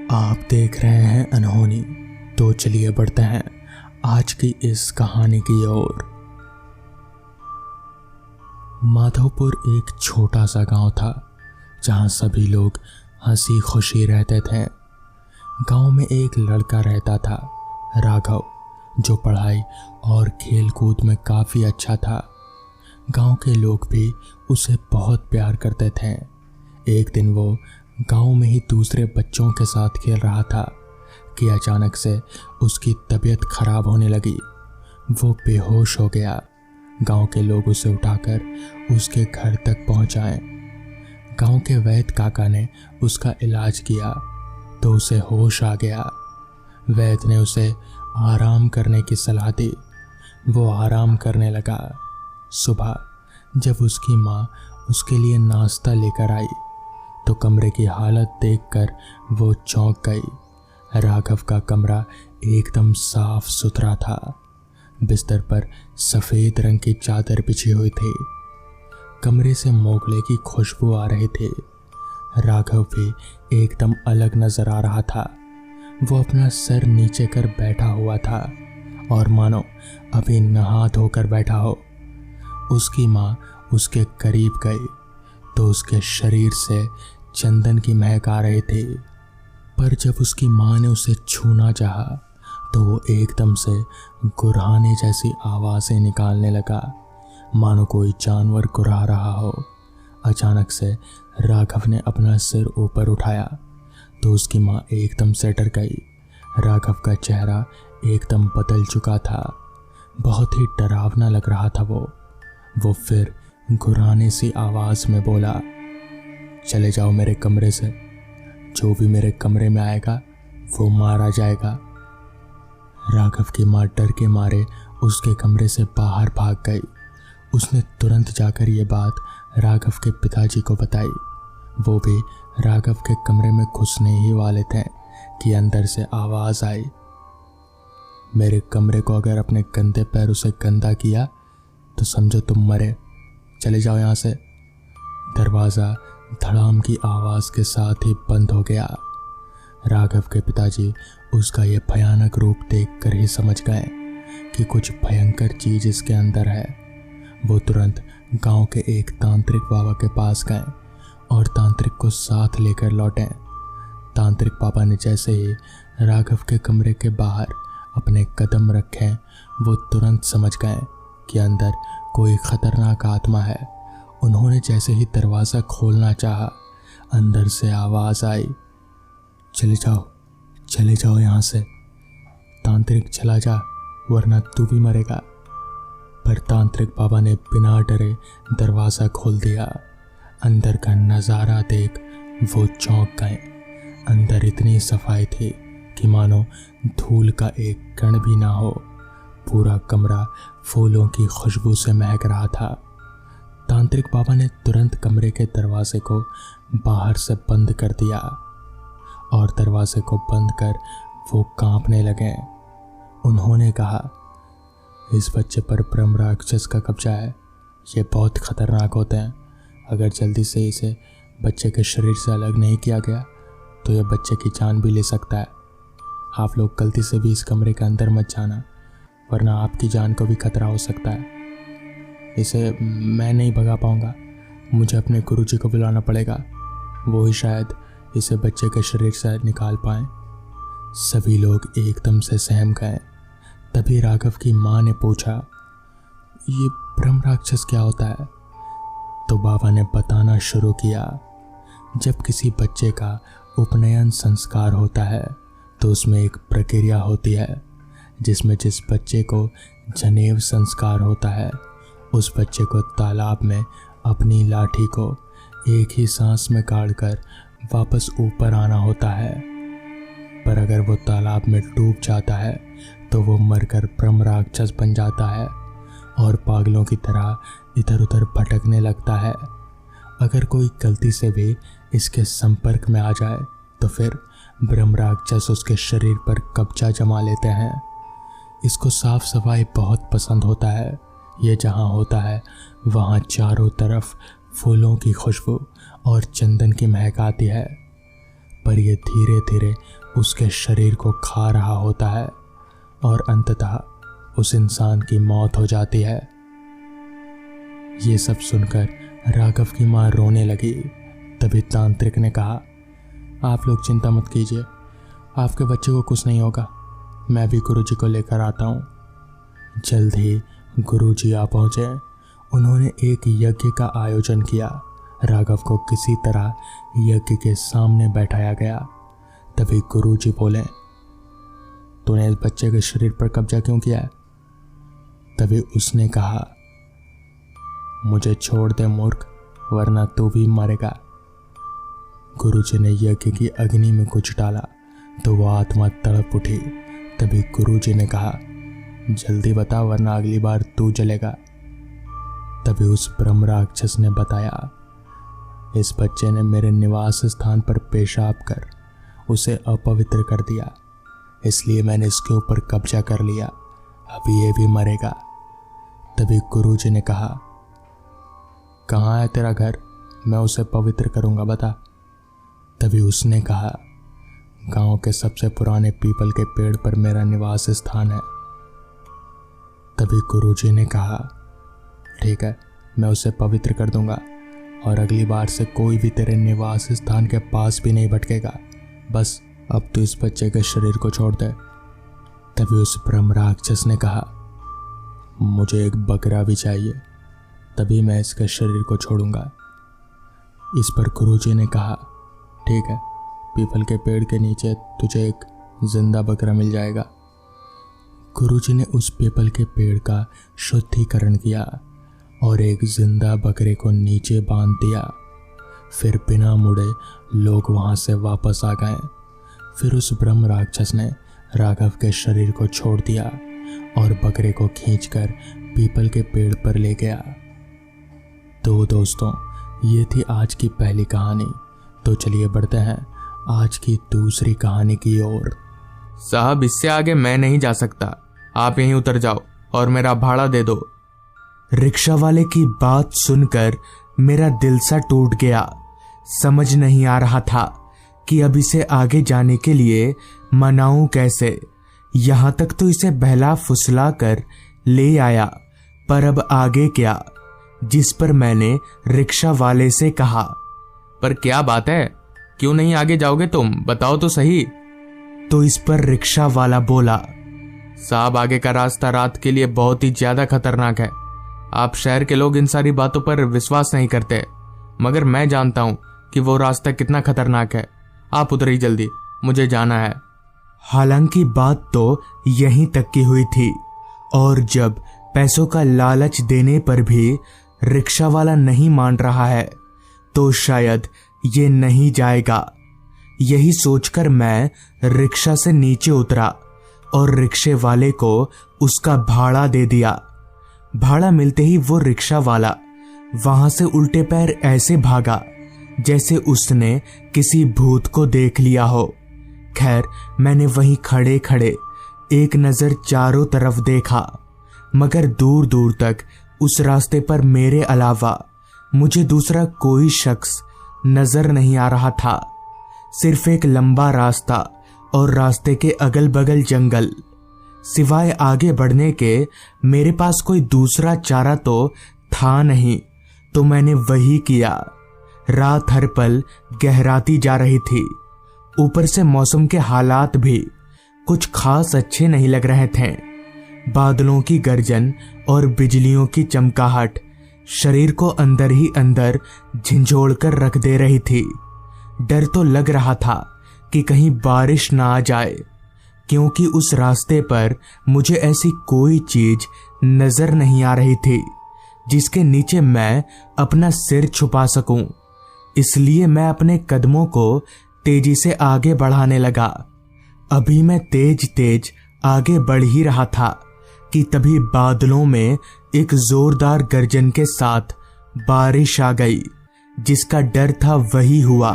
आप देख रहे हैं अनहोनी। तो चलिए बढ़ते हैं आज की इस कहानी की ओर। माधोपुर एक छोटा सा गांव था जहां सभी लोग हंसी खुशी रहते थे। गांव में एक लड़का रहता था, राघव, जो पढ़ाई और खेल कूद में काफ़ी अच्छा था। गांव के लोग भी उसे बहुत प्यार करते थे। एक दिन वो गांव में ही दूसरे बच्चों के साथ खेल रहा था कि अचानक से उसकी तबीयत खराब होने लगी। वो बेहोश हो गया। गांव के लोग उसे उठाकर उसके घर तक पहुंचाए। गांव के वैद्य काका ने उसका इलाज किया तो उसे होश आ गया। वैद्य ने उसे आराम करने की सलाह दी। वो आराम करने लगा। सुबह जब उसकी माँ उसके लिए नाश्ता लेकर आई तो कमरे की हालत देखकर वो चौंक गई। राघव का कमरा एकदम साफ सुथरा था। बिस्तर पर सफ़ेद रंग की चादर बिछी हुई थी। कमरे से मोगले की खुशबू आ रही थी। राघव भी एकदम अलग नजर आ रहा था। वो अपना सर नीचे कर बैठा हुआ था और मानो अभी नहा धोकर बैठा हो। उसकी माँ उसके करीब गई तो उसके शरीर से चंदन की महक आ रही थी। पर जब उसकी माँ ने उसे छूना चाहा तो वो एकदम से गुर्राने जैसी आवाज़ें निकालने लगा, मानो कोई जानवर गुर्रा रहा हो। अचानक से राघव ने अपना सिर ऊपर उठाया तो उसकी माँ एकदम से डर गई। राघव का चेहरा एकदम बदल चुका था। बहुत ही डरावना लग रहा था वो फिर गुर्राने सी आवाज़ में बोला, चले जाओ मेरे कमरे से। जो भी मेरे कमरे में आएगा वो मारा जाएगा। राघव की माँ डर के मारे उसके कमरे से बाहर भाग गई। उसने तुरंत जाकर ये बात राघव के पिताजी को बताई। वो भी राघव के कमरे में घुसने ही वाले थे कि अंदर से आवाज़ आई, मेरे कमरे को अगर अपने गंदे पैरों से गंदा किया तो समझो तुम मरे। चले जाओ यहाँ से। दरवाज़ा धड़ाम की आवाज़ के साथ ही बंद हो गया। राघव के पिताजी उसका ये भयानक रूप देखकर ही समझ गए कि कुछ भयंकर चीज़ इसके अंदर है। वो तुरंत गांव के एक तांत्रिक बाबा के पास गए और तांत्रिक को साथ लेकर लौटे। तांत्रिक बाबा ने जैसे ही राघव के कमरे के बाहर अपने कदम रखे, वो तुरंत समझ गए कि अंदर कोई खतरनाक आत्मा है। उन्होंने जैसे ही दरवाज़ा खोलना चाहा, अंदर से आवाज़ आई, चले जाओ यहाँ से। तांत्रिक चला जा वरना तू भी मरेगा। पर तांत्रिक बाबा ने बिना डरे दरवाज़ा खोल दिया। अंदर का नज़ारा देख वो चौंक गए। अंदर इतनी सफाई थी कि मानो धूल का एक कण भी ना हो। पूरा कमरा फूलों की खुशबू से महक रहा था। तांत्रिक बाबा ने तुरंत कमरे के दरवाजे को बाहर से बंद कर दिया और दरवाजे को बंद कर वो कांपने लगे। उन्होंने कहा, इस बच्चे पर ब्रह्म राक्षस का कब्जा है। ये बहुत खतरनाक होते हैं। अगर जल्दी से इसे बच्चे के शरीर से अलग नहीं किया गया तो यह बच्चे की जान भी ले सकता है। आप लोग गलती से भी इस कमरे के अंदर मत जाना वरना आपकी जान को भी खतरा हो सकता है। इसे मैं नहीं भगा पाऊंगा। मुझे अपने गुरुजी को बुलाना पड़ेगा। वो ही शायद इसे बच्चे के शरीर से निकाल पाएं। सभी लोग एकदम से सहम गए। तभी राघव की माँ ने पूछा, ये ब्रह्म राक्षस क्या होता है? तो बाबा ने बताना शुरू किया। जब किसी बच्चे का उपनयन संस्कार होता है तो उसमें एक प्रक्रिया होती है जिसमें जिस बच्चे को जनेऊ संस्कार होता है उस बच्चे को तालाब में अपनी लाठी को एक ही सांस में गाड़कर वापस ऊपर आना होता है। पर अगर वो तालाब में डूब जाता है तो वो मरकर ब्रह्म राक्षस बन जाता है और पागलों की तरह इधर उधर भटकने लगता है। अगर कोई गलती से भी इसके संपर्क में आ जाए तो फिर ब्रह्म राक्षस उसके शरीर पर कब्जा जमा लेते हैं। इसको साफ सफाई बहुत पसंद होता है। ये जहाँ होता है वहाँ चारों तरफ फूलों की खुशबू और चंदन की महक आती है। पर यह धीरे धीरे उसके शरीर को खा रहा होता है और अंततः उस इंसान की मौत हो जाती है। ये सब सुनकर राघव की मां रोने लगी। तभी तांत्रिक ने कहा, आप लोग चिंता मत कीजिए, आपके बच्चे को कुछ नहीं होगा, मैं भी गुरुजी को लेकर आता हूँ। जल्द ही गुरुजी आ पहुँचे। उन्होंने एक यज्ञ का आयोजन किया। राघव को किसी तरह यज्ञ के सामने बैठाया गया। तभी गुरुजी बोले, तूने इस बच्चे के शरीर पर कब्जा क्यों किया है? तभी उसने कहा, मुझे छोड़ दे मूर्ख, वरना तू भी मरेगा। गुरुजी ने यज्ञ की अग्नि में कुछ डाला तो वह आत्मा तड़प उठी। तभी गुरुजी ने कहा, जल्दी बता वरना अगली बार तू जलेगा। तभी उस ब्रह्म राक्षस ने बताया, इस बच्चे ने मेरे निवास स्थान पर पेशाब कर उसे अपवित्र कर दिया, इसलिए मैंने इसके ऊपर कब्जा कर लिया, अभी ये भी मरेगा। तभी गुरुजी ने कहा, कहाँ है तेरा घर, मैं उसे पवित्र करूंगा, बता। तभी उसने कहा, गांव के सबसे पुराने पीपल के पेड़ पर मेरा निवास स्थान है। तभी गुरुजी ने कहा, ठीक है, मैं उसे पवित्र कर दूंगा और अगली बार से कोई भी तेरे निवास स्थान के पास भी नहीं भटकेगा। बस अब तो इस बच्चे के शरीर को छोड़ दे। तभी उस ब्रह्म राक्षस ने कहा, मुझे एक बकरा भी चाहिए, तभी मैं इसके शरीर को छोड़ूंगा। इस पर गुरुजी ने कहा, ठीक है, पीपल के पेड़ के नीचे तुझे एक जिंदा बकरा मिल जाएगा। गुरुजी ने उस पीपल के पेड़ का शुद्धिकरण किया और एक जिंदा बकरे को नीचे बांध दिया। फिर बिना मुड़े लोग वहां से वापस आ गए। फिर उस ब्रह्म राक्षस ने राघव के शरीर को छोड़ दिया और बकरे को खींचकर पीपल के पेड़ पर ले गया। तो दोस्तों, ये थी आज की पहली कहानी। तो चलिए बढ़ते हैं आज की दूसरी कहानी की ओर। साहब, इससे आगे मैं नहीं जा सकता, आप यहीं उतर जाओ और मेरा भाड़ा दे दो। रिक्शा वाले की बात सुनकर मेरा दिल सा टूट गया। समझ नहीं आ रहा था कि अब इसे आगे जाने के लिए मनाऊं कैसे। यहां तक तो इसे बहला फुसला कर ले आया, पर अब आगे क्या? जिस पर मैंने रिक्शा वाले से कहा, पर क्या बात है, क्यों नहीं आगे जाओगे तुम, बताओ तो सही। तो इस पर रिक्शा वाला बोला, साहब, आगे का रास्ता रात के लिए बहुत ही ज्यादा खतरनाक है। आप शहर के लोग इन सारी बातों पर विश्वास नहीं करते, मगर मैं जानता हूं कि वो रास्ता कितना खतरनाक है। आप उतरिए जल्दी, मुझे जाना है। हालांकि बात तो यहीं तक की हुई थी, और जब पैसों का लालच देने पर भी रिक्शा वाला नहीं मान रहा है तो शायद ये नहीं जाएगा। यही सोचकर मैं रिक्शा से नीचे उतरा और रिक्शे वाले को उसका भाड़ा दे दिया। भाड़ा मिलते ही वो रिक्शा वाला वहां से उल्टे पैर ऐसे भागा जैसे उसने किसी भूत को देख लिया हो। खैर, मैंने वहीं खड़े खड़े एक नजर चारों तरफ देखा, मगर दूर दूर तक उस रास्ते पर मेरे अलावा मुझे दूसरा कोई शख्स नजर नहीं आ रहा था। सिर्फ एक लंबा रास्ता और रास्ते के अगल बगल जंगल। सिवाय आगे बढ़ने के मेरे पास कोई दूसरा चारा तो था नहीं, तो मैंने वही किया। रात हर पल गहराती जा रही थी। ऊपर से मौसम के हालात भी कुछ खास अच्छे नहीं लग रहे थे। बादलों की गर्जन और बिजलियों की चमकाहट शरीर को अंदर ही अंदर झंझोड़ कर रख दे रही थी। डर तो लग रहा था कि कहीं बारिश ना आ जाए, क्योंकि उस रास्ते पर मुझे ऐसी कोई चीज नजर नहीं आ रही थी जिसके नीचे मैं अपना सिर छुपा सकूं। इसलिए मैं अपने कदमों को तेजी से आगे बढ़ाने लगा। अभी मैं तेज तेज आगे बढ़ ही रहा था कि तभी बादलों में एक जोरदार गर्जन के साथ बारिश आ गई। जिसका डर था वही हुआ।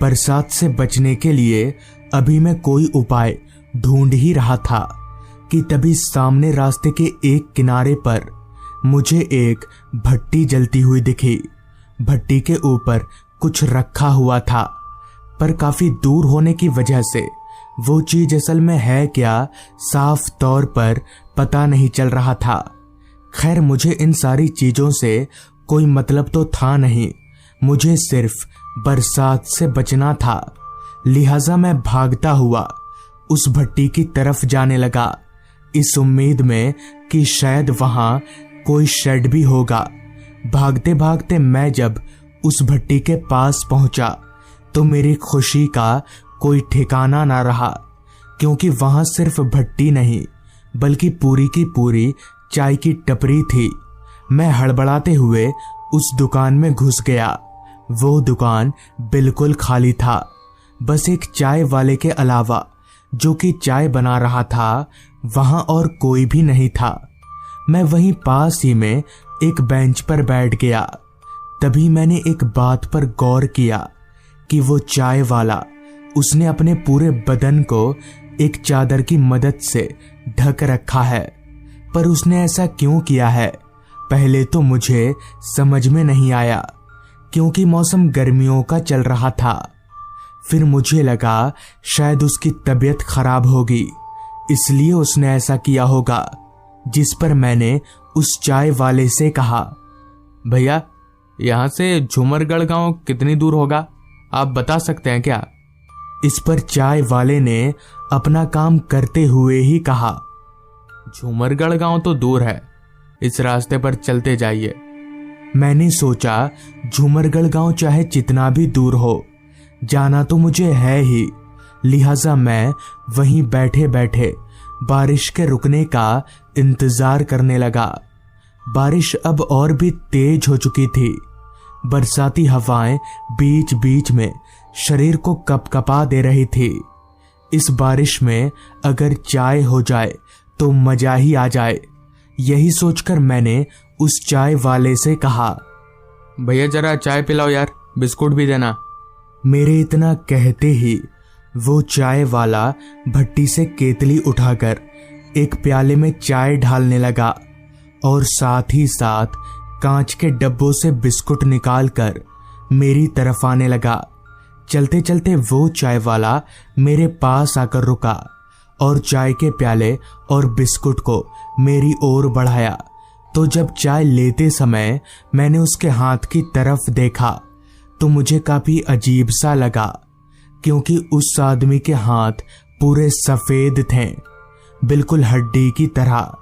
बरसात से बचने के लिए अभी मैं कोई उपाय ढूंढ ही रहा था कि तभी सामने रास्ते के एक किनारे पर मुझे एक भट्टी जलती हुई दिखी। भट्टी के ऊपर कुछ रखा हुआ था, पर काफी दूर होने की वजह से वो चीज असल में है क्या, साफ तौर पर पता नहीं चल रहा था। खैर, मुझे इन सारी चीजों से कोई मतलब तो था नहीं, मुझे सिर्फ बरसात से बचना था। लिहाजा मैं भागता हुआ उस भट्टी की तरफ जाने लगा, इस उम्मीद में कि शायद वहां कोई शेड भी होगा। भागते भागते मैं जब उस भट्टी के पास पहुंचा तो मेरी खुशी का कोई ठिकाना ना रहा, क्योंकि वहां सिर्फ भट्टी नहीं बल्कि पूरी की पूरी चाय की टपरी थी। मैं हड़बड़ाते हुए उस दुकान में घुस गया। वो दुकान बिल्कुल खाली था, बस एक चाय वाले के अलावा जो कि चाय बना रहा था वहां और कोई भी नहीं था। मैं वहीं पास ही में एक बेंच पर बैठ गया। तभी मैंने एक बात पर गौर किया कि वो चाय वाला, उसने अपने पूरे बदन को एक चादर की मदद से ढक रखा है। पर उसने ऐसा क्यों किया है, पहले तो मुझे समझ में नहीं आया, क्योंकि मौसम गर्मियों का चल रहा था। फिर मुझे लगा शायद उसकी तबीयत खराब होगी, इसलिए उसने ऐसा किया होगा। जिस पर मैंने उस चाय वाले से कहा, भैया यहाँ से झूमरगढ़ गांव कितनी दूर होगा, आप बता सकते हैं क्या? इस पर चाय वाले ने अपना काम करते हुए ही कहा, झूमरगढ़ गांव तो दूर है, इस रास्ते पर चलते जाइए। मैंने सोचा झूमरगढ़ गांव चाहे जितना भी दूर हो, जाना तो मुझे है ही। लिहाजा मैं वहीं बैठे बैठे बारिश के रुकने का इंतजार करने लगा। बारिश अब और भी तेज हो चुकी थी। बरसाती हवाएं बीच बीच में शरीर को कपकपा दे रही थी। इस बारिश में अगर चाय हो जाए तो मजा ही आ जाए। यही सोचकर मैंने उस चाय वाले से कहा, भैया जरा चाय पिलाओ यार, बिस्कुट भी देना। मेरे इतना कहते ही वो चाय वाला भट्टी से केतली उठाकर एक प्याले में चाय ढालने लगा और साथ ही साथ कांच के डब्बों से बिस्कुट निकालकर मेरी तरफ आने लगा। चलते चलते वो चाय वाला मेरे पास आकर रुका और चाय के प्याले और बिस्कुट को मेरी ओर बढ़ाया। तो जब चाय लेते समय मैंने उसके हाथ की तरफ देखा तो मुझे काफी अजीब सा लगा, क्योंकि उस आदमी के हाथ पूरे सफेद थे, बिल्कुल हड्डी की तरह।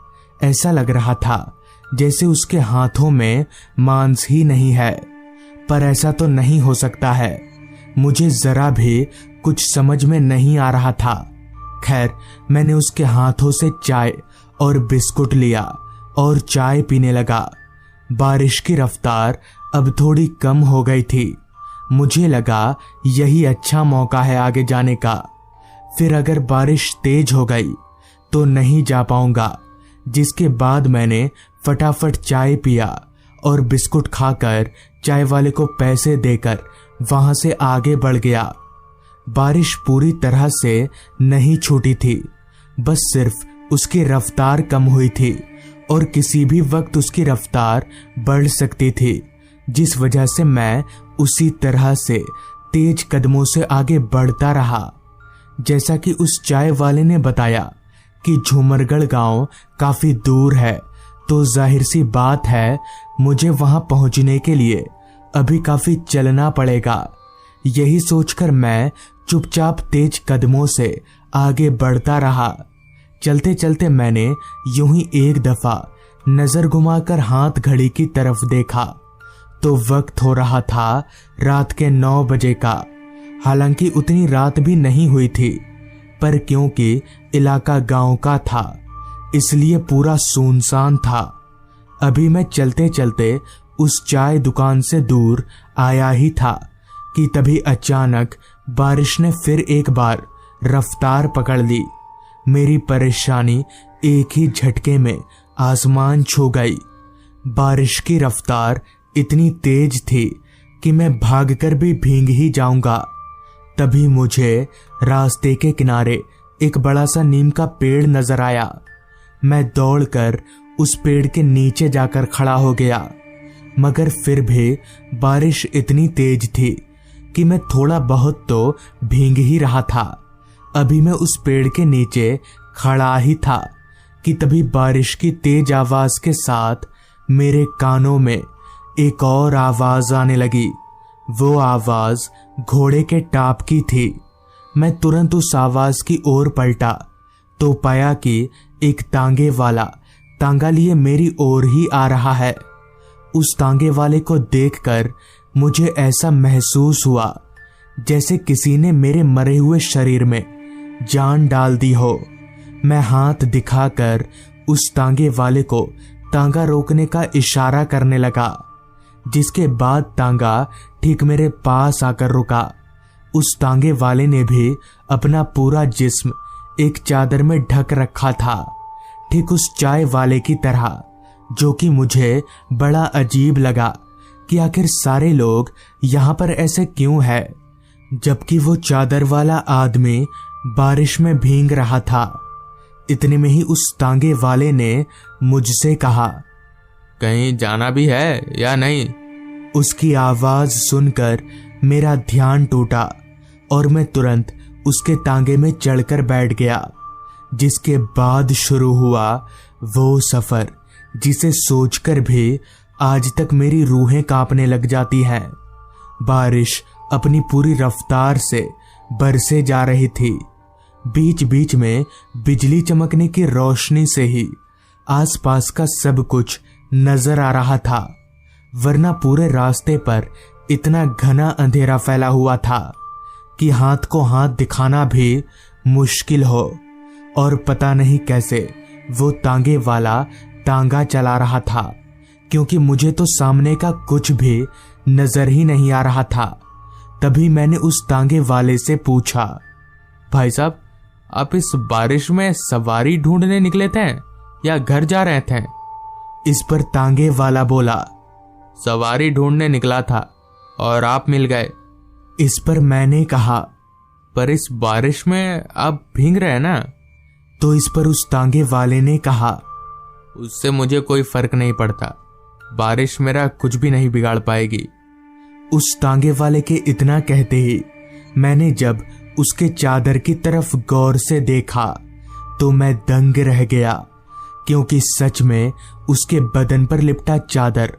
ऐसा लग रहा था जैसे उसके हाथों में मांस ही नहीं है। पर ऐसा तो नहीं हो सकता है, मुझे जरा भी कुछ समझ में नहीं आ रहा था। खैर, मैंने उसके हाथों से चाय और बिस्कुट लिया और चाय पीने लगा। बारिश की रफ्तार अब थोड़ी कम हो गई थी। मुझे लगा यही अच्छा मौका है आगे जाने का। फिर अगर बारिश तेज हो गई तो नहीं जा पाऊंगा। जिसके बाद मैंने फटाफट चाय पिया और बिस्कुट खाकर चाय वाले को पैसे देकर वहां से आगे बढ़ गया। बारिश पूरी तरह से नहीं छूटी थी, बस सिर्फ उसकी रफ्तार कम हुई थी और किसी भी वक्त उसकी रफ्तार बढ़ सकती थी, जिस वजह से मैं उसी तरह से तेज कदमों से आगे बढ़ता रहा। जैसा कि उस चाय वाले ने बताया कि झूमरगढ़ गांव काफी दूर है, तो जाहिर सी बात है मुझे वहां पहुंचने के लिए अभी काफी चलना पड़ेगा। यही सोचकर मैं चुपचाप तेज कदमों से आगे बढ़ता रहा। चलते चलते मैंने यूं ही एक दफा नजर घुमाकर हाथ घड़ी की तरफ देखा तो वक्त हो रहा था रात के 9 बजे का। हालांकि उतनी रात भी नहीं हुई थी, पर क्योंकि इलाका गांव का था इसलिए पूरा सुनसान था। अभी मैं चलते चलते उस चाय दुकान से दूर आया ही था कि तभी अचानक बारिश ने फिर एक बार रफ्तार पकड़ ली। मेरी परेशानी एक ही झटके में आसमान छू गई। बारिश की रफ्तार इतनी तेज थी कि मैं भागकर भी भीग ही जाऊंगा। तभी मुझे रास्ते के किनारे एक बड़ा सा नीम का पेड़ नजर आया। मैं दौड़कर उस पेड़ के नीचे जाकर खड़ा हो गया, मगर फिर भी बारिश इतनी तेज थी कि मैं थोड़ा बहुत तो भीग ही रहा था। अभी मैं उस पेड़ के नीचे खड़ा ही था कि तभी बारिश की तेज आवाज के साथ मेरे कानों में एक और आवाज आने लगी। वो आवाज घोड़े के टाप की थी। मैं तुरंत उस आवाज की ओर पलटा तो पाया कि एक तांगे वाला तांगा लिए मेरी ओर ही आ रहा है। उस तांगे वाले को देखकर मुझे ऐसा महसूस हुआ जैसे किसी ने मेरे मरे हुए शरीर में जान डाल दी हो। मैं हाथ दिखाकर उस तांगे वाले को तांगा रोकने का इशारा करने लगा, जिसके बाद तांगा ठीक मेरे पास आकर रुका। उस तांगे वाले ने भी अपना पूरा जिस्म एक चादर में ढक रखा था, ठीक उस चाय वाले की तरह, जो कि मुझे बड़ा अजीब लगा कि आखिर सारे लोग यहाँ पर ऐसे क्यों है, जबकि वो चादर वाला आदमी बारिश में भीग रहा था। इतने में ही उस तांगे वाले ने मुझसे कहा, कहीं जाना भी है या नहीं? उसकी आवाज सुनकर मेरा ध्यान टूटा और मैं तुरंत उसके तांगे में चढ़कर बैठ गया, जिसके बाद शुरू हुआ वो सफर जिसे सोचकर भी आज तक मेरी रूहें कांपने लग जाती हैं। बारिश अपनी पूरी रफ्तार से बरसे जा रही थी। बीच बीच में बिजली चमकने की रोशनी से ही आसपास का सब कुछ नजर आ रहा था, वरना पूरे रास्ते पर इतना घना अंधेरा फैला हुआ था कि हाथ को हाथ दिखाना भी मुश्किल हो। और पता नहीं कैसे वो तांगे वाला तांगा चला रहा था, क्योंकि मुझे तो सामने का कुछ भी नजर ही नहीं आ रहा था। तभी मैंने उस तांगे वाले से पूछा, भाई साहब, आप इस बारिश में सवारी ढूंढने निकले थे या घर जा रहे थे? इस पर तांगे वाला बोला, सवारी ढूंढने निकला था और आप मिल गए। इस पर मैंने कहा, पर इस बारिश में आप भीग रहे हैं ना? तो इस पर उस तांगे वाले ने कहा, उससे मुझे कोई फर्क नहीं पड़ता, बारिश मेरा कुछ भी नहीं बिगाड़ पाएगी। उस तांगे वाले के इतना कहते ही मैंने जब उसके चादर की तरफ गौर से देखा तो मैं दंग रह गया, क्योंकि सच में उसके बदन पर लिपटा चादर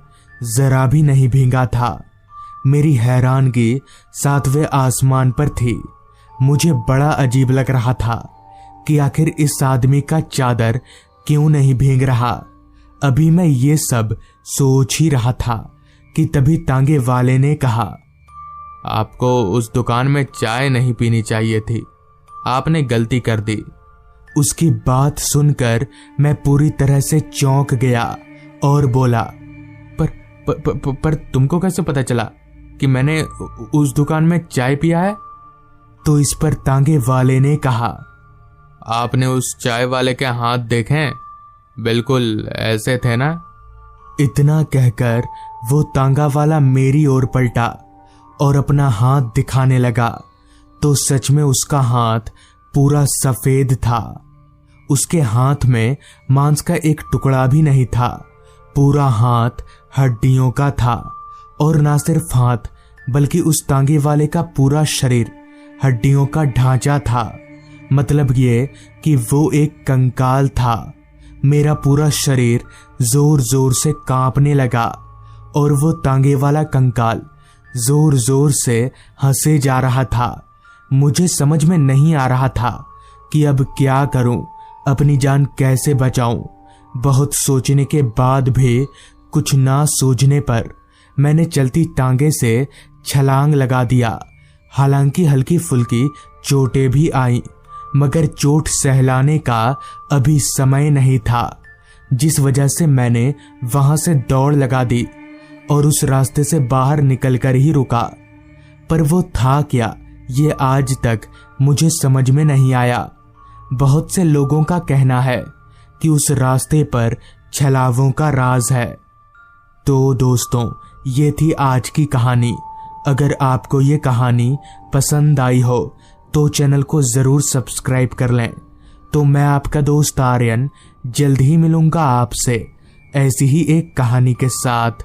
जरा भी नहीं भीगा था। मेरी हैरानगी 7वें आसमान पर थी। मुझे बड़ा अजीब लग रहा था कि आखिर इस आदमी का चादर क्यों नहीं भीग रहा। अभी मैं ये सब सोच ही रहा था कि तभी तांगे वाले ने कहा, आपको उस दुकान में चाय नहीं पीनी चाहिए थी, आपने गलती कर दी। उसकी बात सुनकर मैं पूरी तरह से चौंक गया और बोला, पर तुमको कैसे पता चला कि मैंने उस दुकान में चाय पिया है? तो इस पर तांगे वाले ने कहा, आपने उस चाय वाले के हाथ देखे? बिल्कुल ऐसे थे ना? इतना कहकर वो तांगा वाला मेरी ओर पलटा और अपना हाथ दिखाने लगा तो सच में उसका हाथ पूरा सफेद था। उसके हाथ में मांस का एक टुकड़ा भी नहीं था, पूरा हाथ हड्डियों का था। और ना सिर्फ हाथ बल्कि उस तांगे वाले का पूरा शरीर हड्डियों का ढांचा था। मतलब ये कि वो एक कंकाल था। मेरा पूरा शरीर जोर जोर से कांपने लगा और वो तांगे वाला कंकाल जोर जोर से हंसे जा रहा था। मुझे समझ में नहीं आ रहा था कि अब क्या करूं, अपनी जान कैसे बचाऊं। बहुत सोचने के बाद भी कुछ ना सूझने पर मैंने चलती टांगे से छलांग लगा दिया। हालांकि हल्की फुल्की चोटें भी आईं, मगर चोट सहलाने का अभी समय नहीं था, जिस वजह से मैंने वहां से दौड़ लगा दी और उस रास्ते से बाहर निकलकर ही रुका। पर वो था क्या, ये आज तक मुझे समझ में नहीं आया। बहुत से लोगों का कहना है कि उस रास्ते पर छलावों का राज है। तो दोस्तों, ये थी आज की कहानी। अगर आपको ये कहानी पसंद आई हो तो चैनल को जरूर सब्सक्राइब कर लें। तो मैं आपका दोस्त आर्यन जल्द ही मिलूंगा आपसे ऐसी ही एक कहानी के साथ।